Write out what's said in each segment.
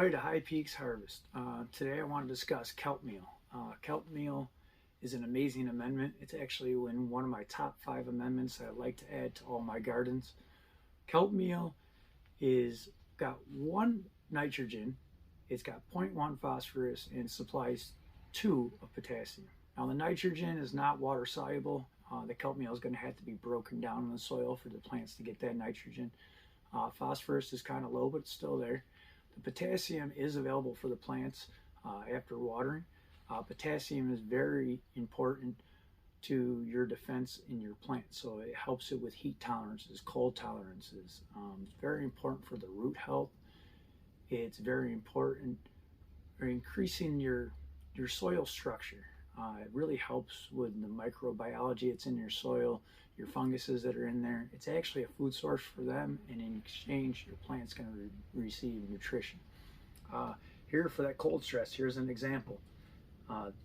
Way to High Peaks Harvest. Today I want to discuss Kelp Meal. Kelp Meal is an amazing amendment. It's actually in one of my top 5 amendments that I like to add to all my gardens. Kelp Meal is got 1 nitrogen, it's got 0.1 phosphorus, and supplies 2 of potassium. Now the nitrogen is not water soluble. The Kelp Meal is going to have to be broken down in the soil for the plants to get that nitrogen. Phosphorus is kind of low, but it's still there. The potassium is available for the plants after watering. Potassium is very important to your defense in your plant, so it helps it with heat tolerances, cold tolerances. It's very important for the root health. It's very important for increasing your soil structure. It really helps with the microbiology that's in your soil, your funguses that are in there. It's actually a food source for them, and in exchange, your plant's going to receive nutrition. Here for that cold stress, here's an example.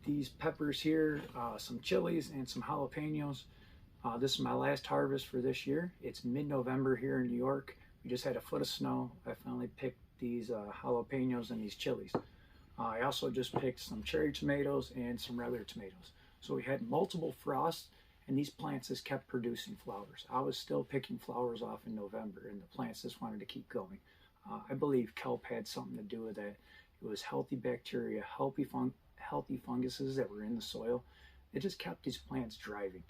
These peppers here, some chilies and some jalapenos. This is my last harvest for this year. It's mid-November here in New York. We just had a foot of snow. I finally picked these jalapenos and these chilies. I also just picked some cherry tomatoes and some regular tomatoes. So we had multiple frosts, and these plants just kept producing flowers. I was still picking flowers off in November, and the plants just wanted to keep going. I believe kelp had something to do with that. It was healthy bacteria, healthy funguses that were in the soil. It just kept these plants driving.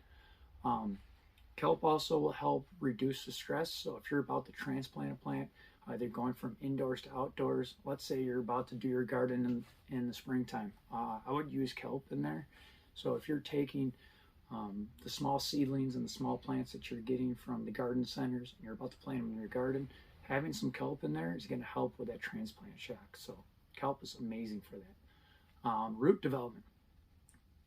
Kelp also will help reduce the stress. So if you're about to transplant a plant, either going from indoors to outdoors, let's say you're about to do your garden in the springtime, I would use kelp in there. So if you're taking the small seedlings and the small plants that you're getting from the garden centers and you're about to plant them in your garden, having some kelp in there is going to help with that transplant shock. So kelp is amazing for that. Root development.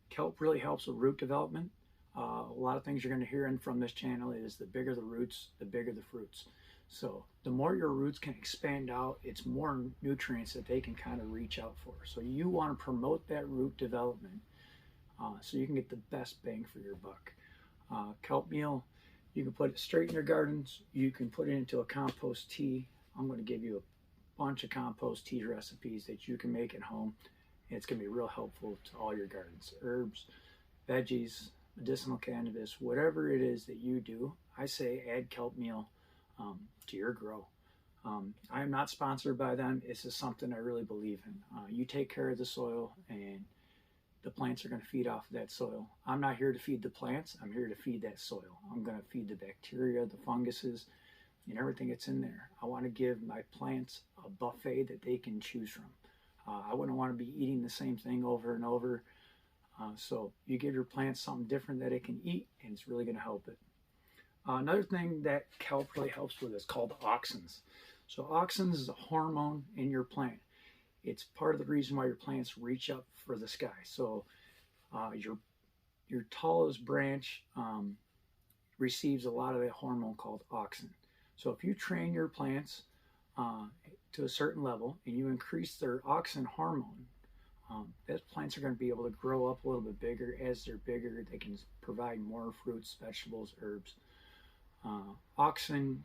Kelp really helps with root development. A lot of things you're going to hear from this channel is the bigger the roots, the bigger the fruits. So the more your roots can expand out, it's more nutrients that they can kind of reach out for. So you want to promote that root development so you can get the best bang for your buck. Kelp Meal, you can put it straight in your gardens. You can put it into a compost tea. I'm going to give you a bunch of compost tea recipes that you can make at home. It's going to be real helpful to all your gardens. Herbs, veggies, medicinal cannabis, whatever it is that you do, I say add Kelp Meal to your grow. I am not sponsored by them. It's just something I really believe in. You take care of the soil, and the plants are going to feed off of that soil. I'm not here to feed the plants. I'm here to feed that soil. I'm going to feed the bacteria, the funguses, and everything that's in there. I want to give my plants a buffet that they can choose from. I wouldn't want to be eating the same thing over and over. So you give your plants something different that it can eat, and it's really going to help it. Another thing that kelp really helps with is called auxins. So auxins is a hormone in your plant. It's part of the reason why your plants reach up for the sky. So your tallest branch receives a lot of that hormone called auxin. So if you train your plants to a certain level and you increase their auxin hormone, those plants are going to be able to grow up a little bit bigger. As they're bigger, they can provide more fruits, vegetables, herbs. Auxin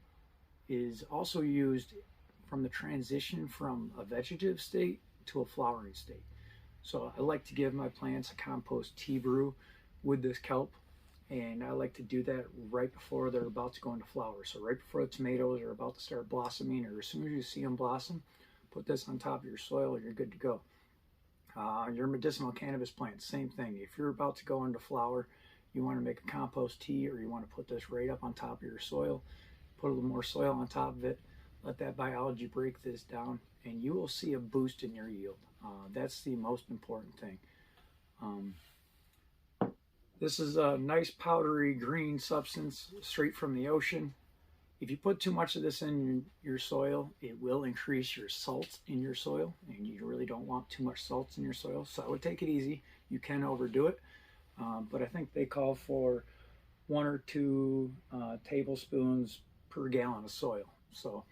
is also used from the transition from a vegetative state to a flowering state. So I like to give my plants a compost tea brew with this kelp, and I like to do that right before they're about to go into flower. So right before the tomatoes are about to start blossoming, or as soon as you see them blossom, put this on top of your soil and you're good to go. Your medicinal cannabis plant, same thing. If you're about to go into flower, you want to make a compost tea, or you want to put this right up on top of your soil, put a little more soil on top of it, let that biology break this down, and you will see a boost in your yield. That's the most important thing. This is a nice powdery green substance straight from the ocean. If you put too much of this in your soil, it will increase your salt in your soil, and you really don't want too much salt in your soil. So I would take it easy. You can overdo it, but I think they call for 1 or 2 tablespoons per gallon of soil. So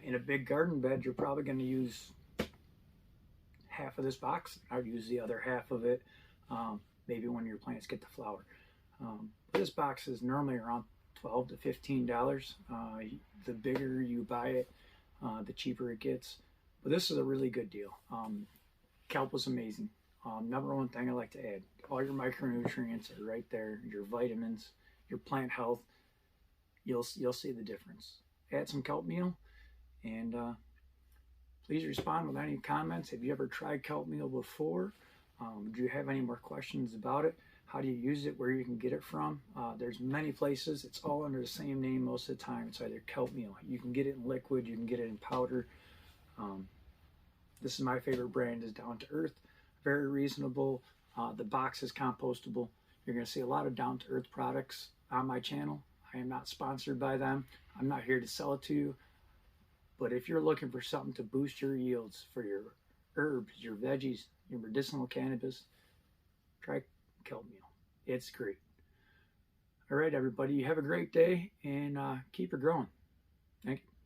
in a big garden bed, you're probably going to use half of this box. I would use the other half of it maybe when your plants get to flower. This box is normally around $12 to $15. The bigger you buy it, the cheaper it gets. But this is a really good deal. Kelp was amazing. Number one thing I like to add, all your micronutrients are right there, your vitamins, your plant health. You'll see the difference. Add some kelp meal, and please respond with any comments. Have you ever tried kelp meal before? Do you have any more questions about it? How do you use it? Where you can get it from? There's many places. It's all under the same name most of the time. It's either kelp meal. You can get it in liquid. You can get it in powder. This is my favorite brand. Is Down to Earth. Very reasonable. The box is compostable. You're going to see a lot of Down to Earth products on my channel. I am not sponsored by them. I'm not here to sell it to you. But if you're looking for something to boost your yields for your herbs, your veggies, your medicinal cannabis, try Kelp Meal. It's great. All right, everybody. You have a great day and keep it growing. Thank you.